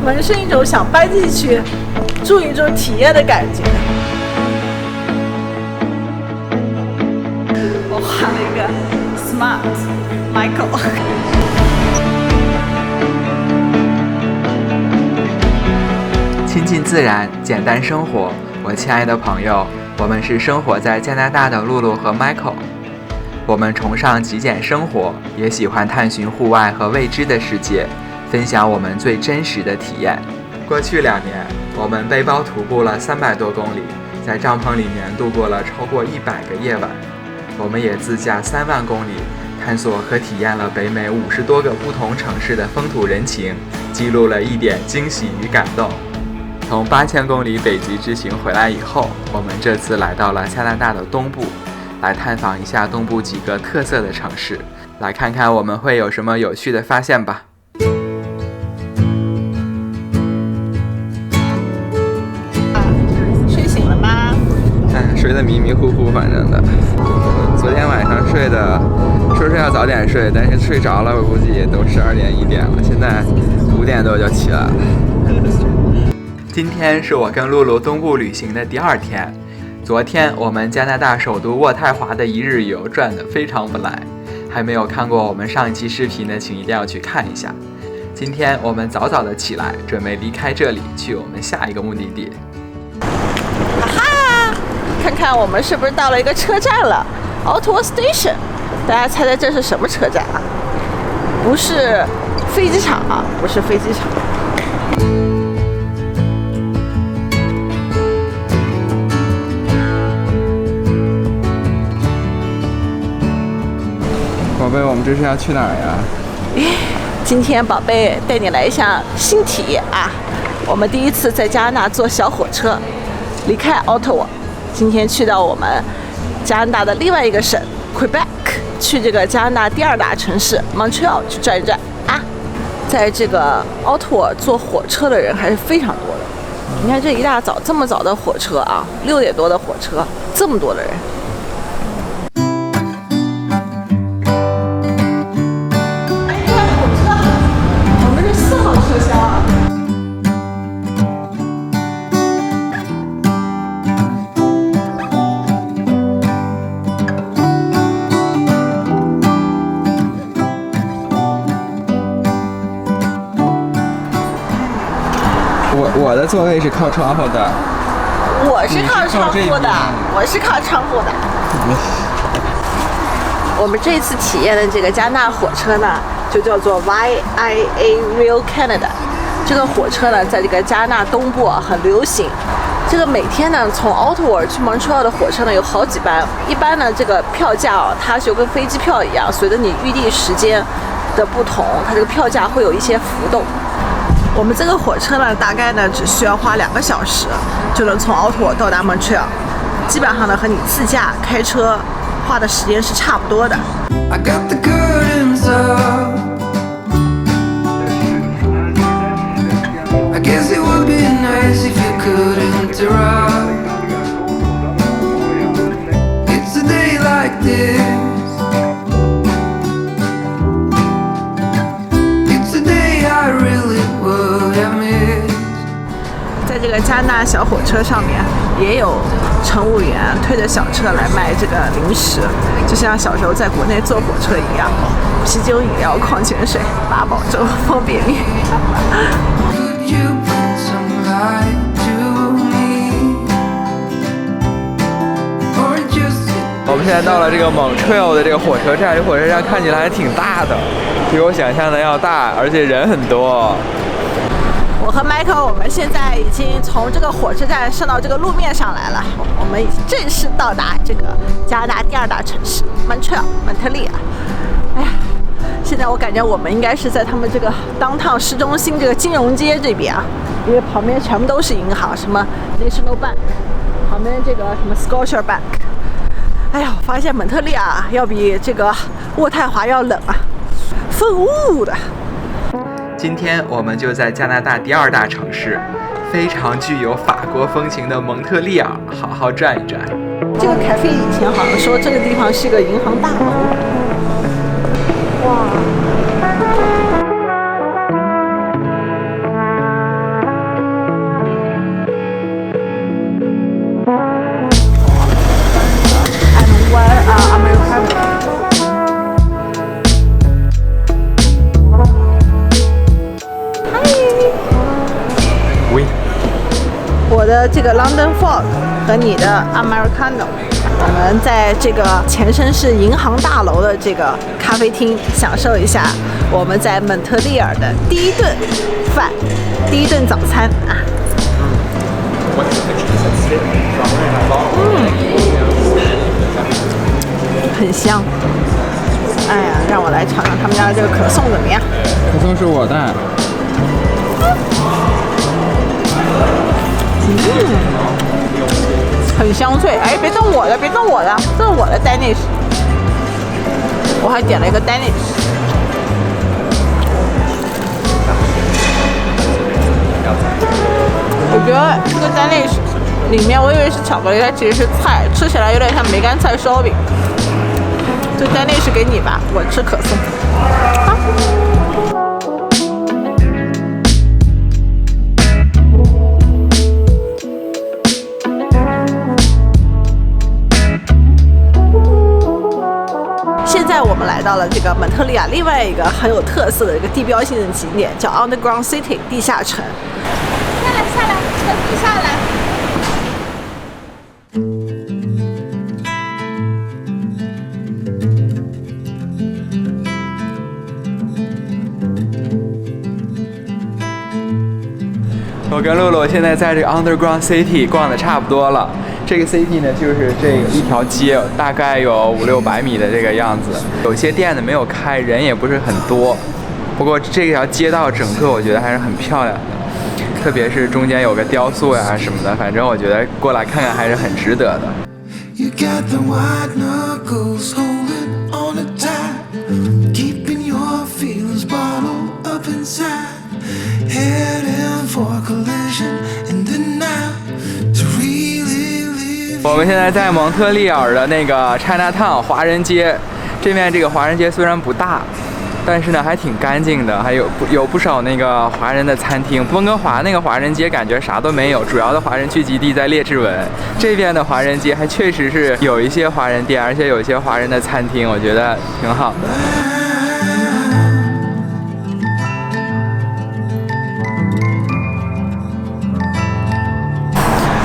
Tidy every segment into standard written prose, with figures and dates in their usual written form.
萌生一种想搬进去住一住体验的感觉。我画了一个 Smart Michael。亲近自然，简单生活。我亲爱的朋友，我们是生活在加拿大的露露和 Michael。我们崇尚极简生活，也喜欢探寻户外和未知的世界，分享我们最真实的体验。过去2年，我们背包徒步了300多公里，在帐篷里面度过了超过100个夜晚。我们也自驾3万公里，探索和体验了北美50多个不同城市的风土人情，记录了一点惊喜与感动。从8000公里北极之行回来以后，我们这次来到了加拿大的东部，来探访一下东部几个特色的城市，来看看我们会有什么有趣的发现吧。睡醒了吗？睡得迷迷糊糊，反正的。昨天晚上睡的，说是要早点睡，但是睡着了，我估计也都12点1点了。现在5点多就起来了。今天是我跟露露东部旅行的第2天。昨天我们加拿大首都渥太华的一日游转得非常不赖，还没有看过我们上一期视频的，请一定要去看一下。今天我们早早的起来，准备离开这里，去我们下一个目的地。哈哈，看看我们是不是到了一个车站了 ，Ottawa Station。大家猜猜这是什么车站啊？不是飞机场啊，不是飞机场。宝贝，我们这是要去哪儿呀？今天宝贝带你来一项新体验啊！我们第一次在加拿大坐小火车，离开 Ottawa， 今天去到我们加拿大的另外一个省 Quebec， 去这个加拿大第2大城市 Montreal 去转一转啊！在这个 Ottawa 坐火车的人还是非常多的。你看这一大早这么早的火车啊，6点多的火车，这么多的人。我的座位是靠窗户的。我是靠窗户的，我是靠窗户的。我们这次体验的这个加拿大火车呢，就叫做 YIA Rail Canada。这个火车呢，在这个加拿大东部啊很流行。这个每天呢，从 Ottawa 去 Montreal 的火车呢有好几班。一般呢，这个票价啊，它就跟飞机票一样，随着你预定时间的不同，它这个票价会有一些浮动。我们这个火车呢，大概呢只需要花2个小时，就能从 Ottawa 到达 Montreal。基本上呢，和你自驾开车花的时间是差不多的。I got the curtains up. I guess it would be nice if you could interrupt. It's a day like this.It's a day I really would have missed. 在这个加拿大小火车上面，也有乘务员推着小车来卖这个零食，就像小时候在国内坐火车一样，啤酒、饮料、矿泉水、八宝粥、方便面。Could you bring some light to me? Or just 我们现在到了这个 Montreal 的这个火车站，这火车站看起来还挺大的，比我想象的要大，而且人很多。我和 Michael 我们现在已经从这个火车站上到这个路面上来了，我们已经正式到达这个加拿大第2大城市 Montreal 蒙特利尔。哎呀，现在我感觉我们应该是在他们这个downtown市中心这个金融街这边啊，因为旁边全部都是银行，什么 National Bank， 旁边这个什么 Scotia Bank。哎呀，我发现蒙特利尔要比这个渥太华要冷啊，风雾的。今天我们就在加拿大第2大城市，非常具有法国风情的蒙特利尔好好转一转。这个咖啡以前好像说这个地方是个银行大楼。哇！的这个 London Fog 和你的 Americano。我们在这个前身是银行大楼的这个咖啡厅享受一下我们在蒙特利尔的第一顿饭，第一顿早餐啊。很香。哎呀，让我来尝尝他们家的这个可颂怎么样？可颂是我的。很香脆。哎，别动我的，别动我的，这是我的 Danish。我还点了一个 Danish。我觉得这个 Danish 里面我以为是巧克力，它其实是菜，吃起来有点像梅干菜烧饼。这 Danish 给你吧，我吃可颂。现在我们来到了这个蒙特利尔另外一个很有特色的一个地标性的景点，叫 Underground City 地下城。下来，车子下来。我跟露露现在在这个 Underground City 逛的差不多了。这个 City 呢，就是这一条街，大概有500-600米的这个样子。有些店呢没有开，人也不是很多。不过这条街道整个我觉得还是很漂亮的，特别是中间有个雕塑呀什么的，反正我觉得过来看看还是很值得的。You got the white knuckles holding on it tight, keeping your feelings bottled up inside, heading for collision in the night to really live. 我们现在在蒙特利尔的那个 Chinatown 华人街，这面这个华人街虽然不大，但是呢还挺干净的，还有不少那个华人的餐厅。温哥华那个华人街感觉啥都没有，主要的华人聚集地在列治文。这边的华人街还确实是有一些华人店，而且有一些华人的餐厅，我觉得挺好的。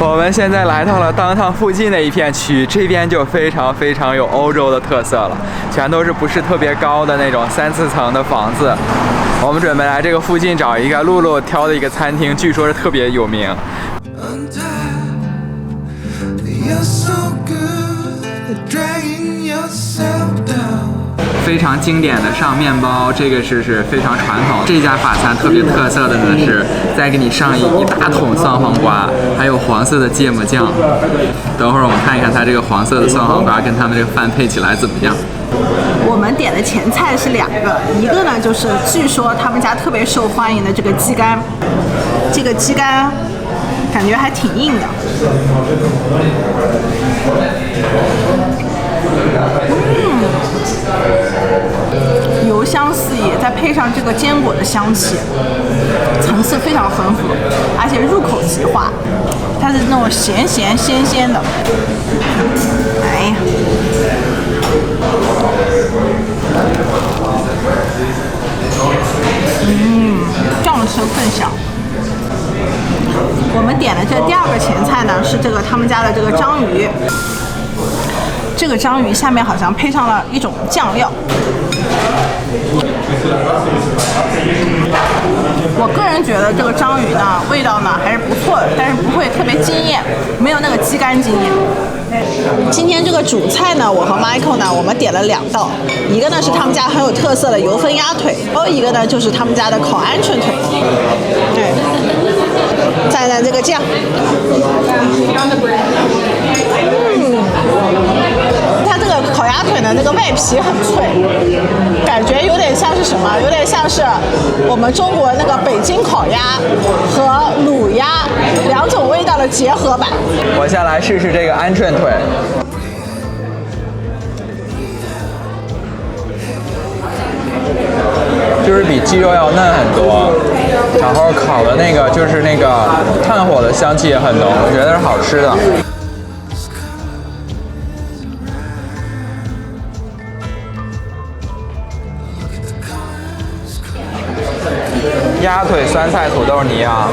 我们现在来到了downtown附近的一片区，这边就非常有欧洲的特色了，全都是不是特别高的那种3-4层的房子。我们准备来这个附近找一个露露挑的一个餐厅，据说是特别有名。非常经典的上面包，这个是非常传统。这家法餐特别特色的呢是再给你上一大桶酸黄瓜，还有黄色的芥末酱。等会儿我们看一看它这个黄色的酸黄瓜跟他们这个饭配起来怎么样。我们点的前菜是2个，一个呢就是据说他们家特别受欢迎的这个鸡肝，这个鸡肝感觉还挺硬的。油香四溢，再配上这个坚果的香气，层次非常丰富，而且入口即化。它是那种咸咸鲜鲜的。哎呀，酱声更香。我们点的这第2个前菜呢是这个他们家的这个章鱼。这个章鱼下面好像配上了一种酱料，我个人觉得这个章鱼呢味道呢还是不错的，但是不会特别惊艳，没有那个鸡肝惊艳。今天这个主菜呢，我和 Michael 呢，我们点了2道，一个呢是他们家很有特色的油封鸭腿，还有一个呢就是他们家的烤鹌鹑腿。对，蘸蘸这个酱。它这个烤鸭腿呢，这个外皮很脆，感觉有点像是什么？有点像是我们中国那个北京烤鸭和卤鸭2种味道的结合版。我先来试试这个鹌鹑腿。就是比鸡肉要嫩很多，然后烤的那个就是那个炭火的香气也很浓，我觉得是好吃的。鸭腿酸菜土豆泥啊，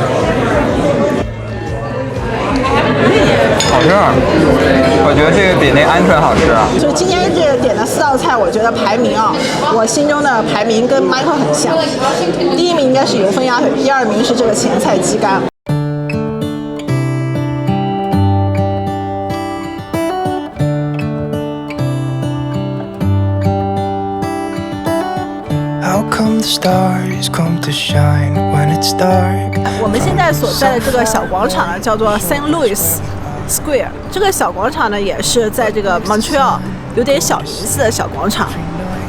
吃，我觉得这个比那鹌鹑好吃啊。就今天这点的4道菜，我觉得排名啊，我心中的排名跟 Michael 很像。第1名应该是油封鸭腿，第2名是这个前菜鸡肝。我们现在所在的这个小广场呢，叫做 St. Louis Square。这个小广场呢，也是在这个 Montreal 有点小名字的小广场。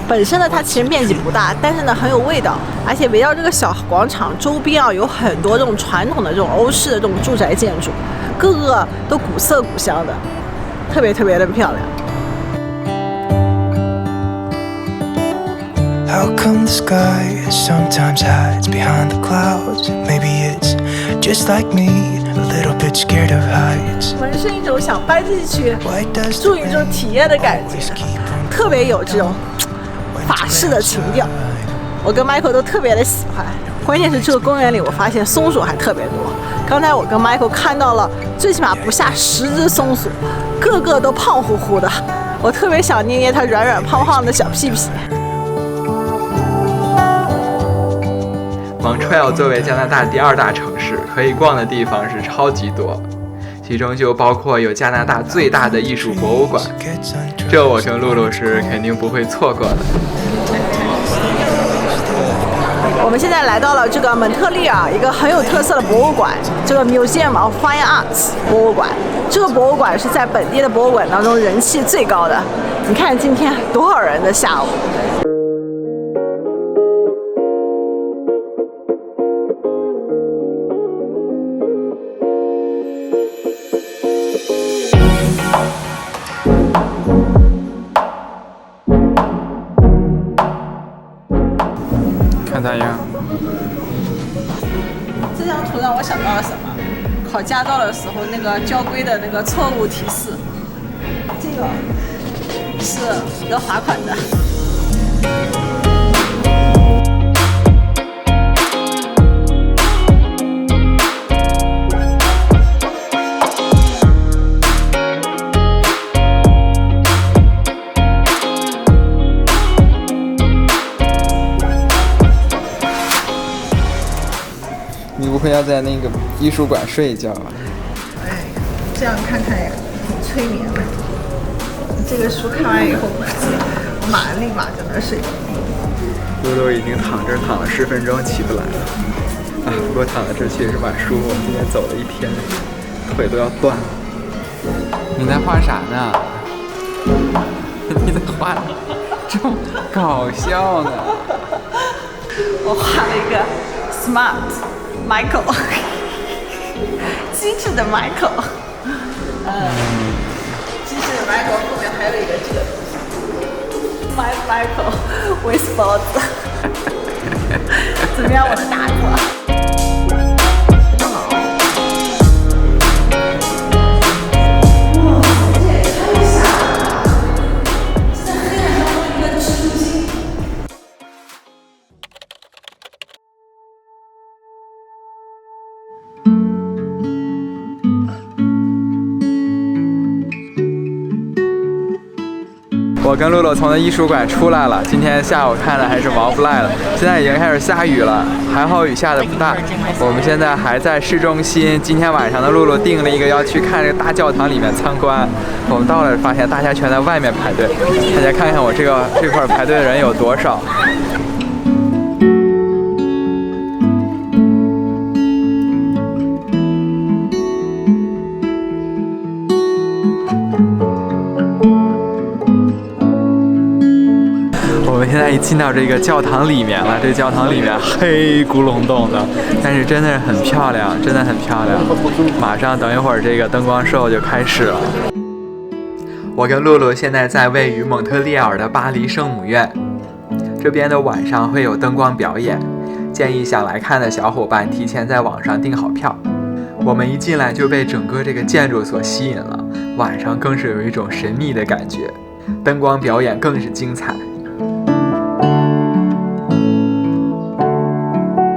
本身呢，它其实面积不大，但是呢很有味道，而且围绕这个小广场周边啊，有很多这种传统的这种欧式的这种住宅建筑，个个都古色古香的，特别特别的漂亮。How come the sky sometimes hides behind the clouds? Maybe it's just like me, a little bit scared of heights. 我们是一种想搬进去住一种体验的感觉，特别有这种法式的情调。我跟 Michael 都特别的喜欢，关键是这个公园里我发现松鼠还特别多。刚才我跟 Michael 看到了最起码不下10只松鼠，个个都胖乎乎的，我特别想捏捏它软软胖胖的小屁屁。Montreal 作为加拿大第2大城市，可以逛的地方是超级多，其中就包括有加拿大最大的艺术博物馆，这我跟露露是肯定不会错过的。我们现在来到了这个蒙特利尔一个很有特色的博物馆，这个 Museum of Fine Arts 博物馆。这个博物馆是在本地的博物馆当中人气最高的。你看今天多少人的下午！看咋样？这张图让我想到了什么？考驾照的时候那个交规的那个错误提示，这个是要罚款的。你不会要在那个艺术馆睡一觉吧？哎，这样看看也挺催眠的。这个书看完以后，我立马就能睡着。露露已经躺这儿躺了10分钟，起不来了。啊，不过躺在这儿确实蛮舒服。我们今天走了1天，腿都要断了。你在画啥呢？你在画这么搞笑呢？我画了一个 smart Michael， 机智的 Michael， 机智的 Michael 后面还有一个这个东西 ，My Michael with 包子，怎么样，我的大作？我跟露露从那艺术馆出来了，今天下午看的还是毛不赖了。现在已经开始下雨了，还好雨下的不大。我们现在还在市中心，今天晚上的露露定了一个要去看这个大教堂里面参观。我们到了发现大家全在外面排队，大家看看我这块排队的人有多少。我们现在一进到这个教堂里面了，这个教堂里面黑咕隆咚的，但是真的是很漂亮，真的很漂亮。马上等一会儿这个灯光秀就开始了。我跟露露现在在位于蒙特利尔的巴黎圣母院，这边的晚上会有灯光表演，建议想来看的小伙伴提前在网上订好票。我们一进来就被整个这个建筑所吸引了，晚上更是有一种神秘的感觉，灯光表演更是精彩。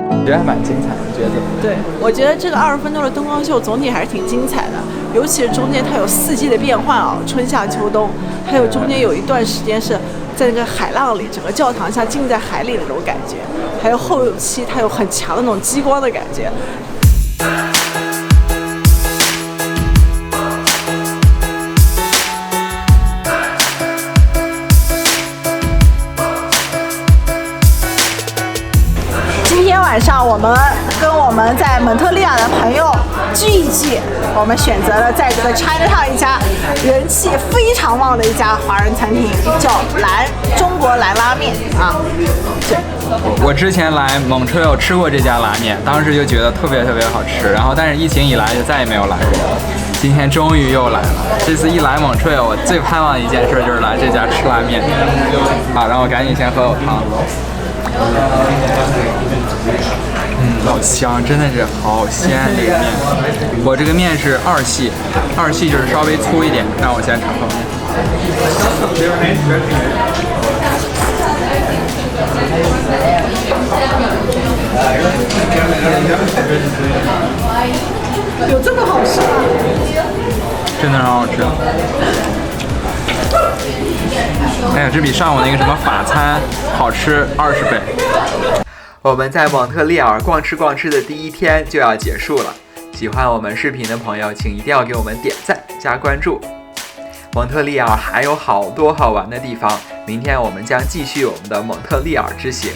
我觉得还蛮精彩的，你觉得怎么样？对，我觉得这个20分钟的灯光秀总体还是挺精彩的。尤其是中间它有4季的变换啊，春夏秋冬，还有中间有一段时间是在那个海浪里，整个教堂像浸在海里的那种感觉，还有后期它有很强的那种激光的感觉。今天晚上我们跟我们在蒙特利尔的朋友聚一聚，我们选择了在这个 Chinatown 一家人气非常旺的一家华人餐厅，叫中国蓝拉面啊。对，我之前来蒙特利尔吃过这家拉面，当时就觉得特别好吃，然后但是疫情以来就再也没有来过。今天终于又来了，这次一来蒙特利尔，我最盼望的一件事就是来这家吃拉面。好，然后我赶紧先喝口汤。好香，真的是好鲜这个面。我这个面是2系，2系就是稍微粗一点。让我先尝口面。有这么好吃吗？真的很好吃。哎呀，这比上午那个什么法餐好吃20倍。我们在蒙特利尔逛吃的第1天就要结束了。喜欢我们视频的朋友，请一定要给我们点赞加关注。蒙特利尔还有好多好玩的地方，明天我们将继续我们的蒙特利尔之行。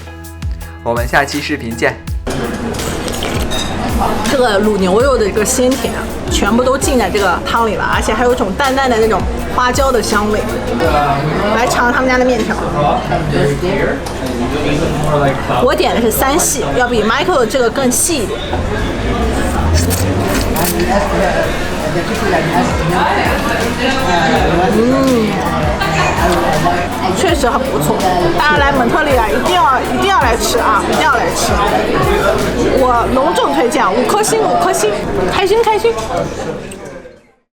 我们下期视频见。这个卤牛肉的这个鲜甜啊，全部都浸在这个汤里了，而且还有一种淡淡的那种花椒的香味。来尝他们家的面条，我点的是3系，要比 Michael 的这个更细一点。确实很不错，大家来蒙特利尔一定要来吃啊，一定要来吃！我隆重推荐5颗星，开心。